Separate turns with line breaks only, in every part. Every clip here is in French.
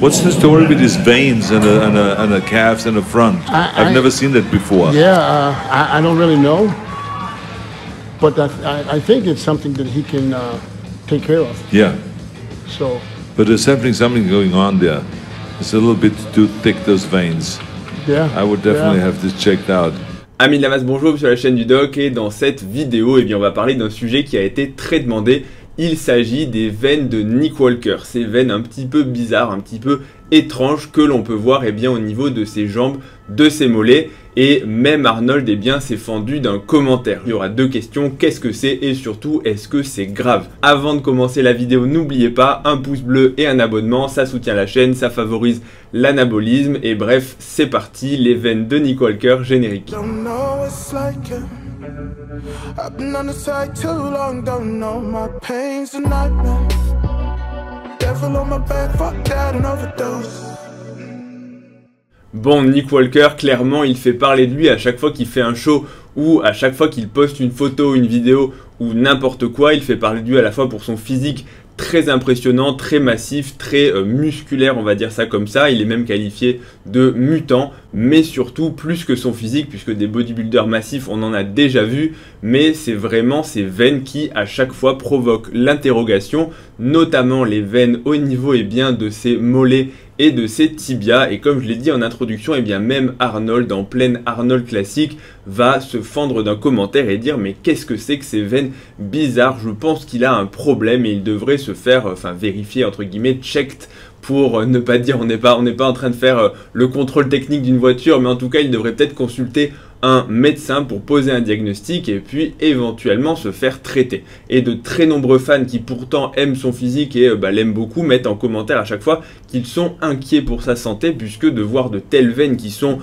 What's the story with these veins and the calves in the front? I've never seen that before.
Yeah, I don't really know, but I think it's something that he can take care of.
Yeah.
So.
But there's something going on there. It's a little bit too thick, those veins.
Yeah.
I would definitely have this checked out.
Amis de la masse, bonjour sur la chaîne du Doc, et dans cette vidéo, on va parler d'un sujet qui a été très demandé. Il s'agit des veines de Nick Walker, ces veines un petit peu bizarres, un petit peu étranges que l'on peut voir au niveau de ses jambes, de ses mollets, et même Arnold s'est fendu d'un commentaire. Il y aura deux questions, qu'est-ce que c'est et surtout est-ce que c'est grave? Avant de commencer la vidéo, n'oubliez pas un pouce bleu et un abonnement, ça soutient la chaîne, ça favorise l'anabolisme et bref, c'est parti, les veines de Nick Walker générique.
I've been on the side too long, don't know my pain's a nightmare. Devil on my back, fuck that and overdose.
Bon, Nick Walker, clairement, il fait parler de lui à chaque fois qu'il fait un show ou à chaque fois qu'il poste une photo, une vidéo ou n'importe quoi. Il fait parler de lui à la fois pour son physique très impressionnant, très massif, très musculaire, on va dire ça comme ça. Il est même qualifié de mutant, mais surtout plus que son physique, puisque des bodybuilders massifs, on en a déjà vu, mais c'est vraiment ces veines qui, à chaque fois, provoquent l'interrogation, notamment les veines au niveau de ses mollets et de ses tibias. Et comme je l'ai dit en introduction, même Arnold, en pleine Arnold classique, va se fendre d'un commentaire et dire mais qu'est-ce que c'est que ces veines bizarres? Je pense qu'il a un problème et il devrait se faire, vérifier entre guillemets, checked, pour ne pas dire, on n'est pas en train de faire le contrôle technique d'une voiture, mais en tout cas il devrait peut-être consulter un médecin pour poser un diagnostic et puis éventuellement se faire traiter. Et de très nombreux fans qui pourtant aiment son physique et l'aiment beaucoup mettent en commentaire à chaque fois qu'ils sont inquiets pour sa santé, puisque de voir de telles veines qui sont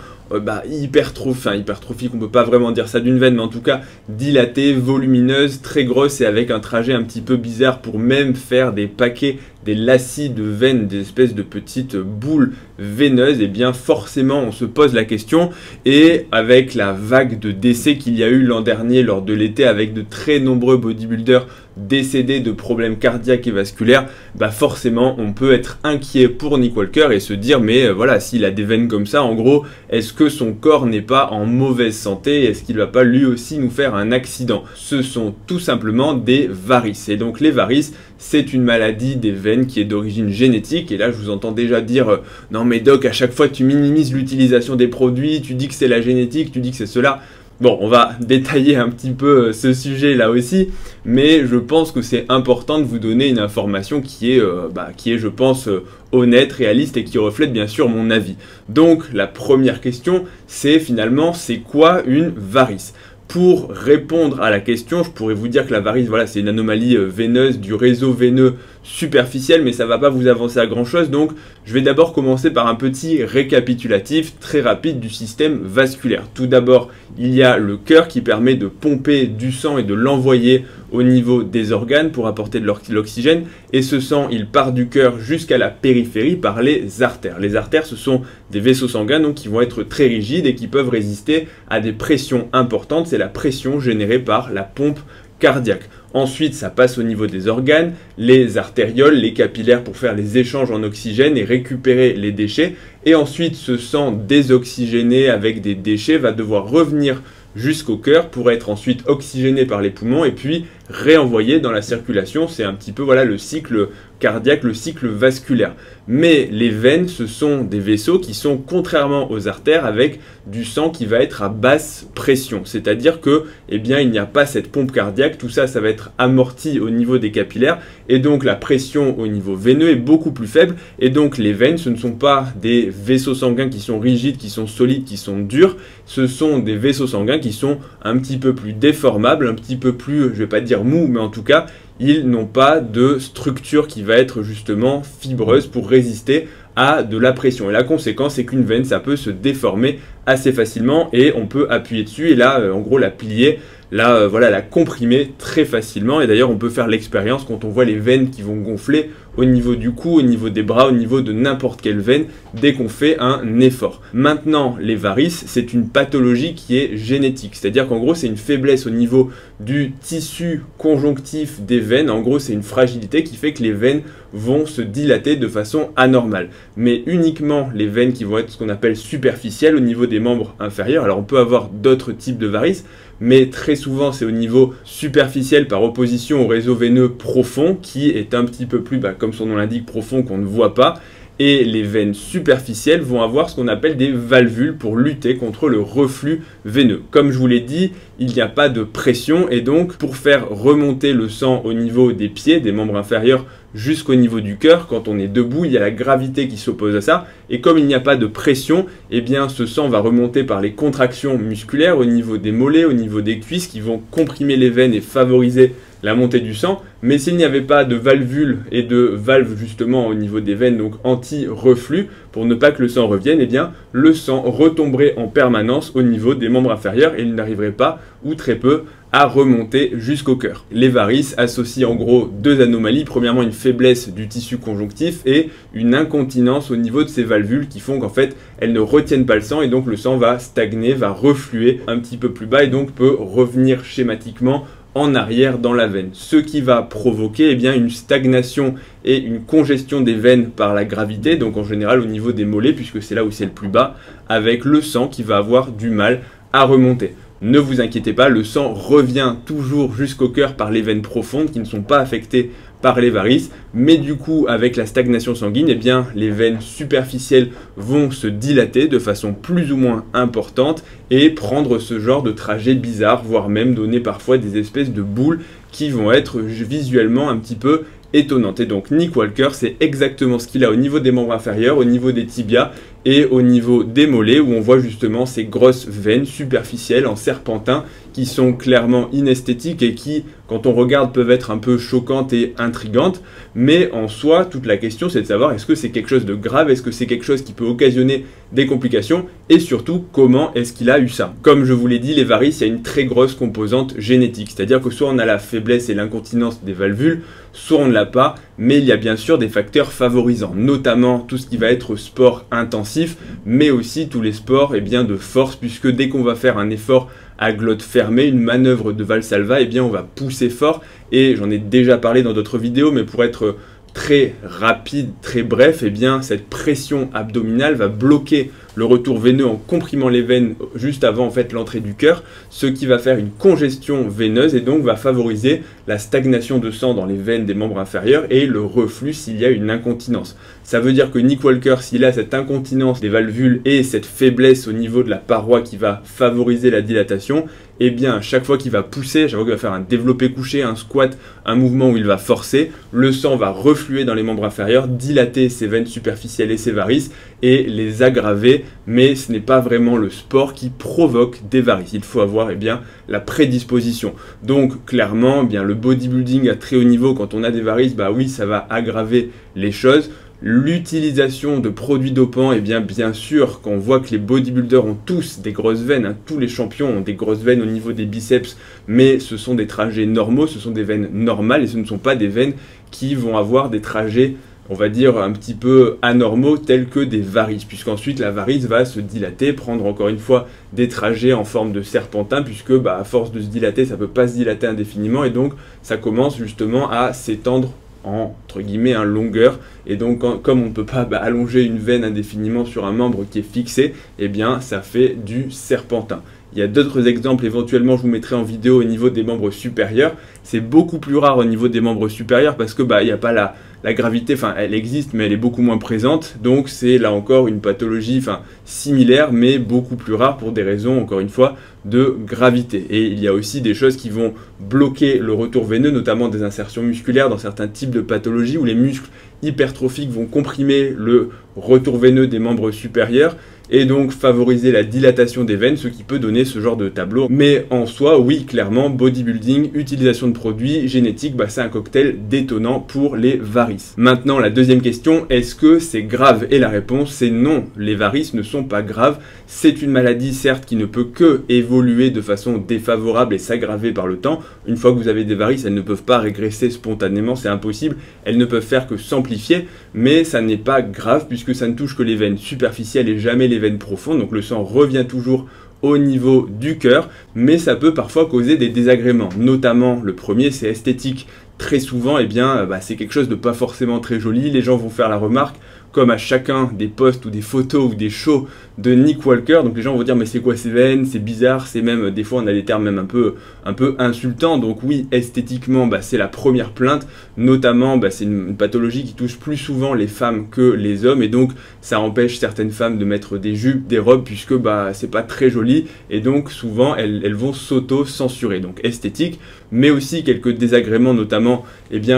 hypertrophiques, on peut pas vraiment dire ça d'une veine, mais en tout cas dilatée, volumineuse, très grosse et avec un trajet un petit peu bizarre pour même faire des paquets, des lacis de veines, des espèces de petites boules veineuses, et bien forcément on se pose la question. Et avec la vague de décès qu'il y a eu l'an dernier lors de l'été, avec de très nombreux bodybuilders décédés de problèmes cardiaques et vasculaires, forcément on peut être inquiet pour Nick Walker et se dire mais voilà, s'il a des veines comme ça, en gros, est-ce que son corps n'est pas en mauvaise santé? Est-ce qu'il ne va pas lui aussi nous faire un accident? Ce sont tout simplement des varices. Et donc les varices, c'est une maladie des veines qui est d'origine génétique. Et là je vous entends déjà dire non mais Doc, à chaque fois tu minimises l'utilisation des produits, tu dis que c'est la génétique, tu dis que c'est cela. Bon, on va détailler un petit peu ce sujet là aussi, mais je pense que c'est important de vous donner une information qui est, je pense, honnête, réaliste et qui reflète bien sûr mon avis. Donc la première question, c'est finalement, c'est quoi une varice? Pour répondre à la question, je pourrais vous dire que la varice, voilà, c'est une anomalie veineuse du réseau veineux superficiel, mais ça ne va pas vous avancer à grand chose. Donc je vais d'abord commencer par un petit récapitulatif très rapide du système vasculaire. Tout d'abord, il y a le cœur qui permet de pomper du sang et de l'envoyer au niveau des organes pour apporter de l'oxygène, et ce sang il part du cœur jusqu'à la périphérie par les artères. Les artères, ce sont des vaisseaux sanguins donc qui vont être très rigides et qui peuvent résister à des pressions importantes. C'est la pression générée par la pompe cardiaque. Ensuite, ça passe au niveau des organes, les artérioles, les capillaires pour faire les échanges en oxygène et récupérer les déchets. Et ensuite, ce sang désoxygéné avec des déchets va devoir revenir jusqu'au cœur pour être ensuite oxygéné par les poumons et puis réenvoyé dans la circulation. C'est un petit peu le cycle cardiaque, le cycle vasculaire. Mais les veines, ce sont des vaisseaux qui sont, contrairement aux artères, avec du sang qui va être à basse pression. C'est-à-dire que, il n'y a pas cette pompe cardiaque, tout ça, ça va être amorti au niveau des capillaires, et donc la pression au niveau veineux est beaucoup plus faible, et donc les veines, ce ne sont pas des vaisseaux sanguins qui sont rigides, qui sont solides, qui sont durs, ce sont des vaisseaux sanguins qui sont un petit peu plus déformables, un petit peu plus, je vais pas dire mou, mais en tout cas, ils n'ont pas de structure qui va être justement fibreuse pour résister à de la pression. Et la conséquence, c'est qu'une veine, ça peut se déformer assez facilement et on peut appuyer dessus et là, en gros, la plier, la comprimer très facilement. Et d'ailleurs, on peut faire l'expérience quand on voit les veines qui vont gonfler au niveau du cou, au niveau des bras, au niveau de n'importe quelle veine, dès qu'on fait un effort. Maintenant, les varices, c'est une pathologie qui est génétique. C'est-à-dire qu'en gros, c'est une faiblesse au niveau du tissu conjonctif des veines. En gros, c'est une fragilité qui fait que les veines vont se dilater de façon anormale. Mais uniquement les veines qui vont être ce qu'on appelle superficielles au niveau des membres inférieurs. Alors on peut avoir d'autres types de varices, mais très souvent c'est au niveau superficiel par opposition au réseau veineux profond qui est un petit peu plus, comme son nom l'indique, profond, qu'on ne voit pas. Et les veines superficielles vont avoir ce qu'on appelle des valvules pour lutter contre le reflux veineux. Comme je vous l'ai dit, il n'y a pas de pression et donc pour faire remonter le sang au niveau des pieds, des membres inférieurs jusqu'au niveau du cœur, quand on est debout, il y a la gravité qui s'oppose à ça. Et comme il n'y a pas de pression, eh bien ce sang va remonter par les contractions musculaires au niveau des mollets, au niveau des cuisses qui vont comprimer les veines et favoriser la montée du sang. Mais s'il n'y avait pas de valvules et de valves justement au niveau des veines, donc anti-reflux, pour ne pas que le sang revienne, eh bien le sang retomberait en permanence au niveau des membres inférieurs et il n'arriverait pas, ou très peu, à remonter jusqu'au cœur. Les varices associent en gros deux anomalies. Premièrement, une faiblesse du tissu conjonctif et une incontinence au niveau de ces valvules qui font qu'en fait, elles ne retiennent pas le sang et donc le sang va stagner, va refluer un petit peu plus bas et donc peut revenir schématiquement en arrière dans la veine. Ce qui va provoquer eh bien, une stagnation et une congestion des veines par la gravité, donc en général au niveau des mollets, puisque c'est là où c'est le plus bas, avec le sang qui va avoir du mal à remonter. Ne vous inquiétez pas, le sang revient toujours jusqu'au cœur par les veines profondes qui ne sont pas affectées par les varices, mais du coup avec la stagnation sanguine, eh bien, les veines superficielles vont se dilater de façon plus ou moins importante et prendre ce genre de trajet bizarre, voire même donner parfois des espèces de boules qui vont être visuellement un petit peu étonnante. Et donc Nick Walker, c'est exactement ce qu'il a au niveau des membres inférieurs, au niveau des tibias et au niveau des mollets où on voit justement ces grosses veines superficielles en serpentin qui sont clairement inesthétiques et qui, quand on regarde, peuvent être un peu choquantes et intrigantes. Mais en soi, toute la question, c'est de savoir est-ce que c'est quelque chose de grave, est-ce que c'est quelque chose qui peut occasionner des complications et surtout, comment est-ce qu'il a eu ça? Comme je vous l'ai dit, les varices, il y a une très grosse composante génétique. C'est-à-dire que soit on a la faiblesse et l'incontinence des valvules, soit on ne l'a pas, mais il y a bien sûr des facteurs favorisants, notamment tout ce qui va être sport intensif, mais aussi tous les sports bien, de force, puisque dès qu'on va faire un effort à glotte fermée, une manœuvre de Valsalva, eh bien on va pousser fort, et j'en ai déjà parlé dans d'autres vidéos, mais pour être très rapide, très bref, eh bien cette pression abdominale va bloquer le retour veineux en comprimant les veines juste avant en fait l'entrée du cœur, ce qui va faire une congestion veineuse et donc va favoriser la stagnation de sang dans les veines des membres inférieurs et le reflux s'il y a une incontinence. Ça veut dire que Nick Walker, s'il a cette incontinence des valvules et cette faiblesse au niveau de la paroi qui va favoriser la dilatation, eh bien à chaque fois qu'il va pousser, chaque fois qu'il va faire un développé couché, un squat, un mouvement où il va forcer, le sang va refluer dans les membres inférieurs, dilater ses veines superficielles et ses varices et les aggraver, mais ce n'est pas vraiment le sport qui provoque des varices. Il faut avoir eh bien, la prédisposition. Donc clairement, eh bien, le bodybuilding à très haut niveau, quand on a des varices, bah oui, ça va aggraver les choses. L'utilisation de produits dopants, eh bien sûr, quand on voit que les bodybuilders ont tous des grosses veines, hein, tous les champions ont des grosses veines au niveau des biceps, mais ce sont des trajets normaux, ce sont des veines normales et ce ne sont pas des veines qui vont avoir des trajets, on va dire, un petit peu anormaux tels que des varices, puisqu'ensuite la varice va se dilater, prendre encore une fois des trajets en forme de serpentin, puisque à force de se dilater, ça ne peut pas se dilater indéfiniment et donc ça commence justement à s'étendre entre guillemets en longueur et donc comme on ne peut pas allonger une veine indéfiniment sur un membre qui est fixé, eh bien ça fait du serpentin. Il y a d'autres exemples, éventuellement je vous mettrai en vidéo au niveau des membres supérieurs. C'est beaucoup plus rare au niveau des membres supérieurs parce que il n'y a pas la gravité, enfin elle existe mais elle est beaucoup moins présente, donc c'est là encore une pathologie similaire mais beaucoup plus rare pour des raisons encore une fois de gravité. Et il y a aussi des choses qui vont bloquer le retour veineux, notamment des insertions musculaires dans certains types de pathologies où les muscles hypertrophiques vont comprimer le retour veineux des membres supérieurs et donc favoriser la dilatation des veines, ce qui peut donner ce genre de tableau. Mais en soi, oui, clairement, bodybuilding, utilisation de produits génétiques, c'est un cocktail détonnant pour les varices. Maintenant, la deuxième question, est-ce que c'est grave? Et la réponse, c'est non. Les varices ne sont pas graves. C'est une maladie, certes, qui ne peut que évoluer de façon défavorable et s'aggraver par le temps. Une fois que vous avez des varices, elles ne peuvent pas régresser spontanément, c'est impossible. Elles ne peuvent faire que s'amplifier, mais ça n'est pas grave puisque ça ne touche que les veines superficielles et jamais les veines profondes. Donc le sang revient toujours au niveau du cœur, mais ça peut parfois causer des désagréments. Notamment, le premier, c'est esthétique. très souvent, eh bien, c'est quelque chose de pas forcément très joli. Les gens vont faire la remarque, comme à chacun des posts ou des photos ou des shows de Nick Walker. Donc les gens vont dire mais c'est quoi ces veines, c'est bizarre, c'est même, des fois on a des termes même un peu insultants. Donc oui, esthétiquement, c'est la première plainte. Notamment, c'est une pathologie qui touche plus souvent les femmes que les hommes. Et donc ça empêche certaines femmes de mettre des jupes, des robes, puisque c'est pas très joli. Et donc souvent elles vont s'auto-censurer. Donc esthétique, mais aussi quelques désagréments, notamment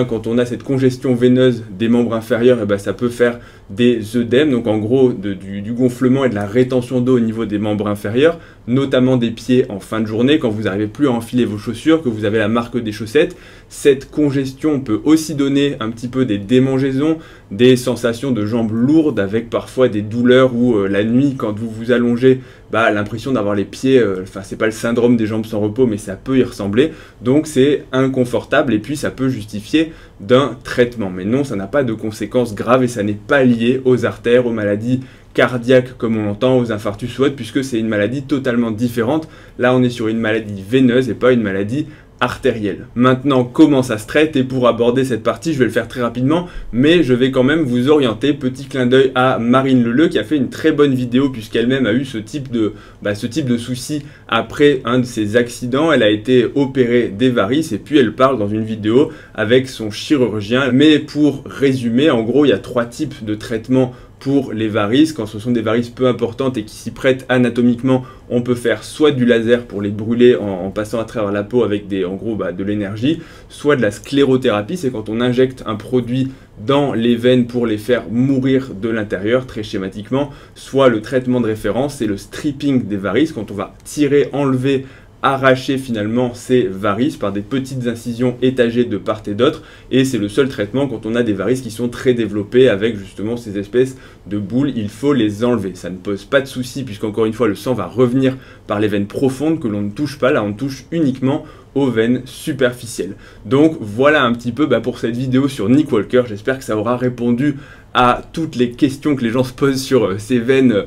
quand on a cette congestion veineuse des membres inférieurs, ça peut faire des œdèmes, donc en gros du gonflement et de la rétention d'eau au niveau des membres inférieurs, notamment des pieds en fin de journée, quand vous n'arrivez plus à enfiler vos chaussures, que vous avez la marque des chaussettes. Cette congestion peut aussi donner un petit peu des démangeaisons, des sensations de jambes lourdes, avec parfois des douleurs où la nuit, quand vous vous allongez, l'impression d'avoir les pieds, c'est pas le syndrome des jambes sans repos, mais ça peut y ressembler, donc c'est inconfortable et puis ça peut justifier d'un traitement. Mais non, ça n'a pas de conséquences graves et ça n'est pas lié aux artères, aux maladies cardiaques comme on l'entend, aux infarctus ou autres, puisque c'est une maladie totalement différente. Là, on est sur une maladie veineuse et pas une maladie artérielle. Maintenant, comment ça se traite? Et pour aborder cette partie, je vais le faire très rapidement, mais je vais quand même vous orienter. Petit clin d'œil à Marine Leleu qui a fait une très bonne vidéo puisqu'elle-même a eu ce type de soucis après un de ses accidents. Elle a été opérée des varices et puis elle parle dans une vidéo avec son chirurgien. Mais pour résumer, en gros, il y a 3 types de traitements pour les varices. Quand ce sont des varices peu importantes et qui s'y prêtent anatomiquement, on peut faire soit du laser pour les brûler en passant à travers la peau avec de l'énergie, soit de la sclérothérapie, c'est quand on injecte un produit dans les veines pour les faire mourir de l'intérieur, très schématiquement, soit le traitement de référence, c'est le stripping des varices, quand on va tirer, enlever, arracher finalement ces varices par des petites incisions étagées de part et d'autre, et c'est le seul traitement quand on a des varices qui sont très développées avec justement ces espèces de boules. Il faut les enlever, ça ne pose pas de souci puisqu'encore une fois le sang va revenir par les veines profondes que l'on ne touche pas. Là on touche uniquement aux veines superficielles. Donc voilà un petit peu pour cette vidéo sur Nick Walker. J'espère que ça aura répondu à toutes les questions que les gens se posent sur ces veines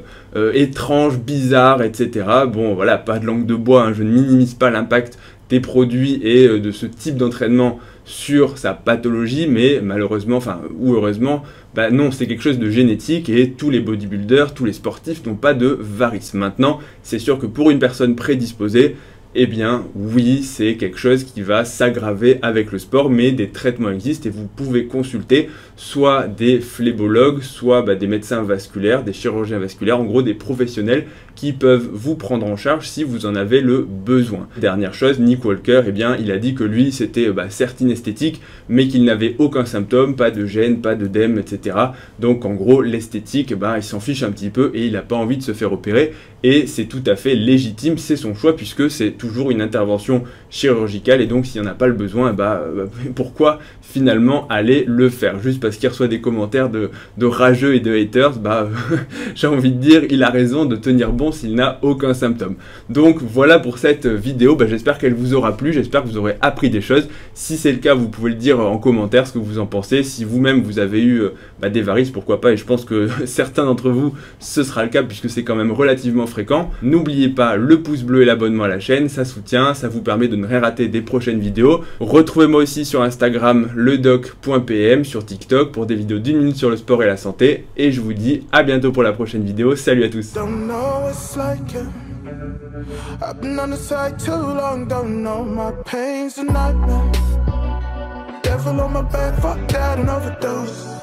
étranges, bizarres, etc. Bon voilà, pas de langue de bois, hein, je ne minimise pas l'impact des produits et de ce type d'entraînement sur sa pathologie, mais malheureusement, ou heureusement, non, c'est quelque chose de génétique et tous les bodybuilders, tous les sportifs n'ont pas de varices. Maintenant, c'est sûr que pour une personne prédisposée, eh bien oui, c'est quelque chose qui va s'aggraver avec le sport, mais des traitements existent et vous pouvez consulter soit des phlébologues, soit des médecins vasculaires, des chirurgiens vasculaires, en gros des professionnels qui peuvent vous prendre en charge si vous en avez le besoin. Dernière chose, Nick Walker, il a dit que lui c'était certes inesthétique, mais qu'il n'avait aucun symptôme, pas de gêne, pas d'œdème, etc. Donc en gros l'esthétique, il s'en fiche un petit peu et il n'a pas envie de se faire opérer, et c'est tout à fait légitime, c'est son choix puisque c'est toujours une intervention chirurgicale, et donc s'il n'y en a pas le besoin, pourquoi finalement aller le faire? Juste parce qu'il reçoit des commentaires de rageux et de haters, j'ai envie de dire, il a raison de tenir bon s'il n'a aucun symptôme. Donc voilà pour cette vidéo, j'espère qu'elle vous aura plu, j'espère que vous aurez appris des choses. Si c'est le cas, vous pouvez le dire en commentaire ce que vous en pensez. Si vous-même vous avez eu des varices, pourquoi pas, et je pense que certains d'entre vous ce sera le cas puisque c'est quand même relativement fréquent. N'oubliez pas le pouce bleu et l'abonnement à la chaîne, ça soutient, ça vous permet de ne rien rater des prochaines vidéos. Retrouvez-moi aussi sur Instagram, ledoc.pm, sur TikTok pour des vidéos d'1 minute sur le sport et la santé, et je vous dis à bientôt pour la prochaine vidéo. Salut à tous.
I've been on the side too long, don't know my pain's a nightmare. Devil on my back, fuck that and overdose.